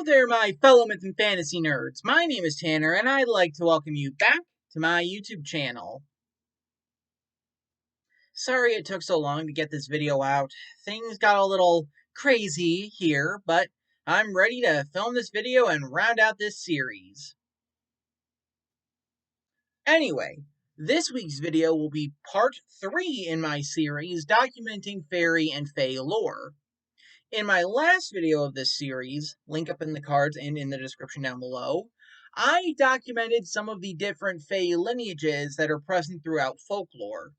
there, my fellow myth and fantasy nerds. My name is Tanner, and I'd like to welcome you back to my YouTube channel. Sorry it took so long to get this video out. Things got a little crazy here, but I'm ready to film this video and round out this series. Anyway, this week's video will be part 3 in my series documenting fairy and fae lore. In my last video of this series, link up in the cards and in the description down below, I documented some of the different fae lineages that are present throughout folklore.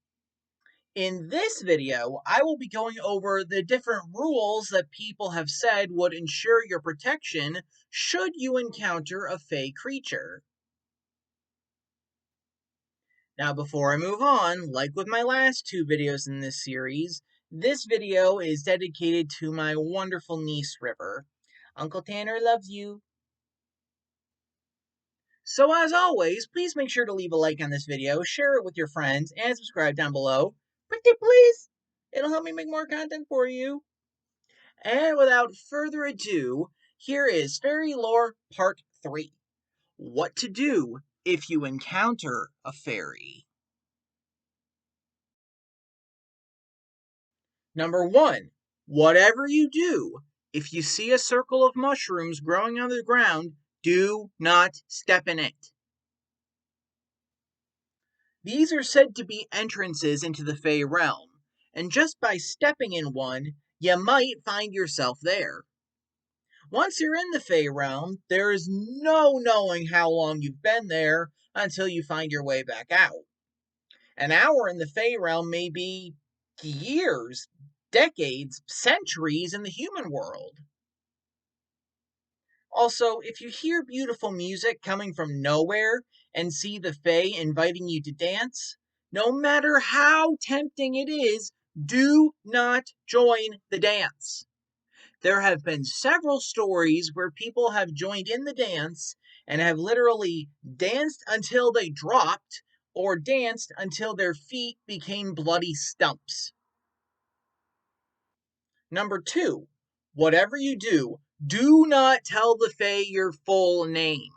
In this video, I will be going over the different rules that people have said would ensure your protection should you encounter a fae creature. Now before I move on, like with my last 2 videos in this series, this video is dedicated to my wonderful niece, River. Uncle Tanner loves you. So as always, please make sure to leave a like on this video, share it with your friends, and subscribe down below. Pretty please! It'll help me make more content for you. And without further ado, here is Fairy Lore Part 3. What to do if you encounter a fairy. Number 1. Whatever you do, if you see a circle of mushrooms growing on the ground, do not step in it. These are said to be entrances into the Fae realm, and just by stepping in one, you might find yourself there. Once you're in the Fae realm, there is no knowing how long you've been there until you find your way back out. An hour in the Fae realm may be years, decades, centuries in the human world. Also, if you hear beautiful music coming from nowhere and see the Fae inviting you to dance, no matter how tempting it is, do not join the dance. There have been several stories where people have joined in the dance and have literally danced until they dropped or danced until their feet became bloody stumps. Number 2, whatever you do, do not tell the Fae your full name.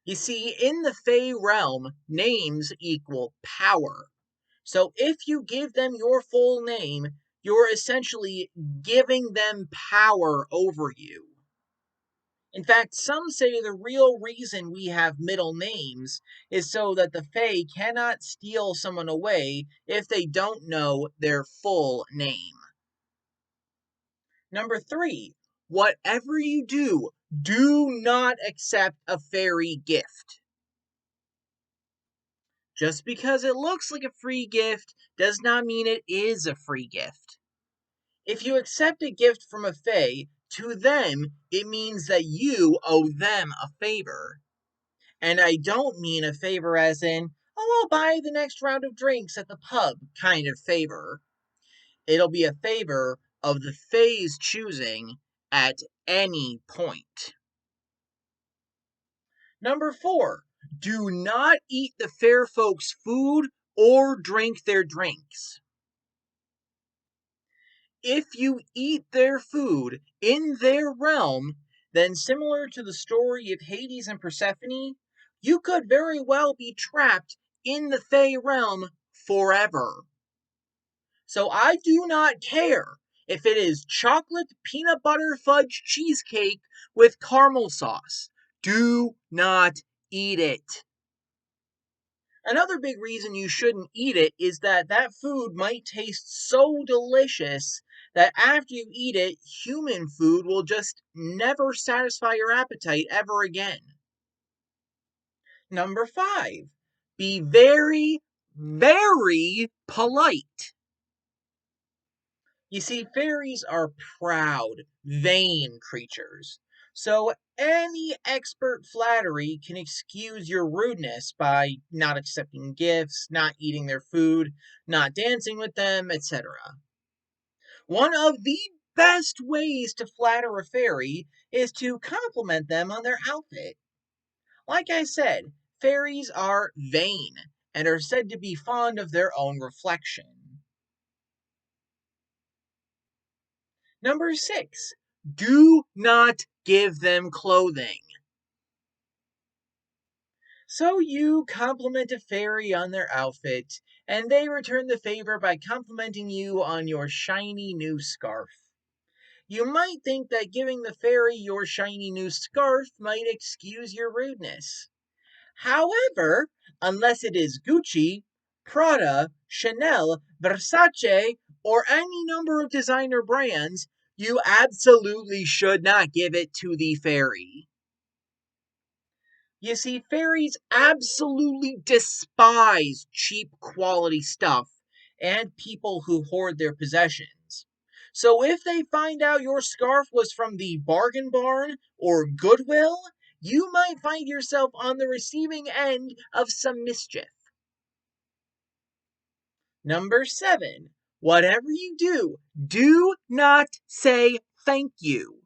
You see, in the Fae realm, names equal power. So if you give them your full name, you're essentially giving them power over you. In fact, some say the real reason we have middle names is so that the Fae cannot steal someone away if they don't know their full name. Number 3, whatever you do, do not accept a fairy gift. Just because it looks like a free gift does not mean it is a free gift. If you accept a gift from a fae, to them, it means that you owe them a favor. And I don't mean a favor as in, oh, I'll buy the next round of drinks at the pub kind of favor. It'll be a favor of the fae's choosing at any point. Number 4, do not eat the fair folks' food or drink their drinks. If you eat their food in their realm, then similar to the story of Hades and Persephone, you could very well be trapped in the Fae realm forever. So I do not care if it is chocolate peanut butter fudge cheesecake with caramel sauce. Do not eat it. Another big reason you shouldn't eat it is that that food might taste so delicious that after you eat it, human food will just never satisfy your appetite ever again. Number 5, be very, very polite. You see, fairies are proud, vain creatures. So any expert flattery can excuse your rudeness by not accepting gifts, not eating their food, not dancing with them, etc. One of the best ways to flatter a fairy is to compliment them on their outfit. Like I said, fairies are vain and are said to be fond of their own reflection. Number 6, Do not give them clothing. So you compliment a fairy on their outfit, and they return the favor by complimenting you on your shiny new scarf. You might think that giving the fairy your shiny new scarf might excuse your rudeness. However, unless it is Gucci, Prada, Chanel, Versace, or any number of designer brands, you absolutely should not give it to the fairy. You see, fairies absolutely despise cheap quality stuff and people who hoard their possessions. So if they find out your scarf was from the Bargain Barn or Goodwill, you might find yourself on the receiving end of some mischief. Number 7. Whatever you do not say thank you.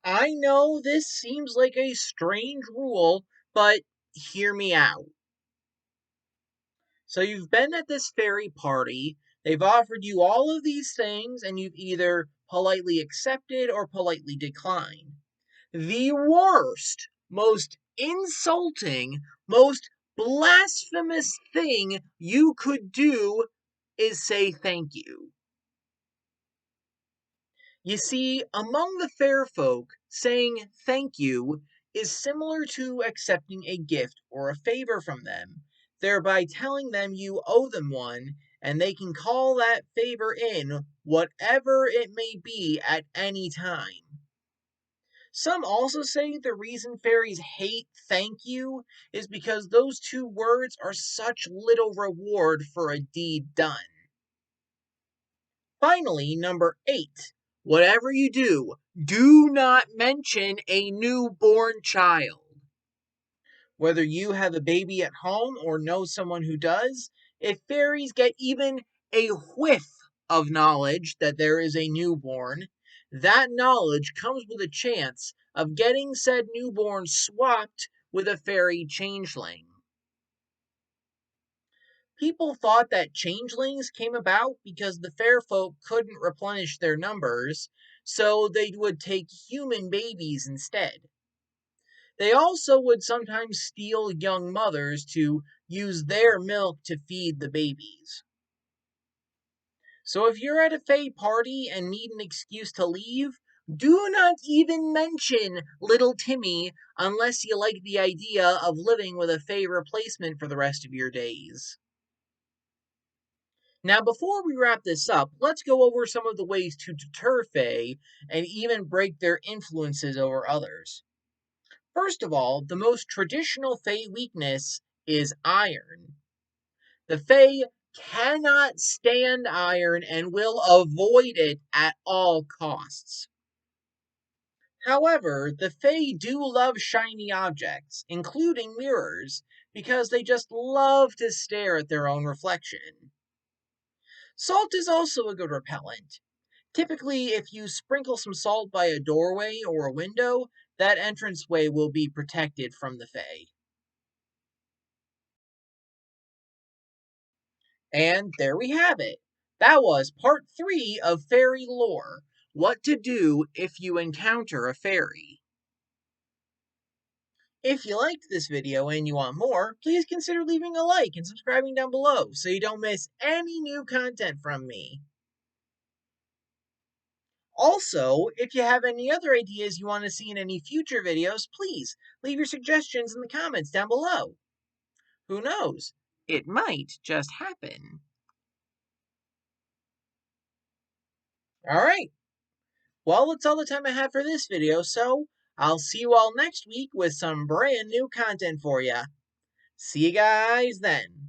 I know this seems like a strange rule, but hear me out. So you've been at this fairy party, they've offered you all of these things, and you've either politely accepted or politely declined. The worst, most insulting, most blasphemous thing you could do is say thank you. You see, among the fair folk, saying thank you is similar to accepting a gift or a favor from them, thereby telling them you owe them one, and they can call that favor in, whatever it may be, at any time. Some also say the reason fairies hate thank you is because those two words are such little reward for a deed done. Finally, number 8. Whatever you do not mention a newborn child. Whether you have a baby at home or know someone who does, if fairies get even a whiff of knowledge that there is a newborn, that knowledge comes with a chance of getting said newborn swapped with a fairy changeling. People thought that changelings came about because the fair folk couldn't replenish their numbers, so they would take human babies instead. They also would sometimes steal young mothers to use their milk to feed the babies. So if you're at a fae party and need an excuse to leave, do not even mention little Timmy unless you like the idea of living with a fae replacement for the rest of your days. Now, before we wrap this up, let's go over some of the ways to deter fae and even break their influences over others. First of all, the most traditional fae weakness is iron. The fae cannot stand iron and will avoid it at all costs. However, the fae do love shiny objects, including mirrors, because they just love to stare at their own reflection. Salt is also a good repellent. Typically, if you sprinkle some salt by a doorway or a window, that entranceway will be protected from the fae. And there we have it. That was part 3 of fairy lore. What to do if you encounter a fairy. If you liked this video and you want more, please consider leaving a like and subscribing down below so you don't miss any new content from me. Also, if you have any other ideas you want to see in any future videos, please leave your suggestions in the comments down below. Who knows? It might just happen. Alright, well, that's all the time I have for this video, so I'll see you all next week with some brand new content for ya. See you guys then.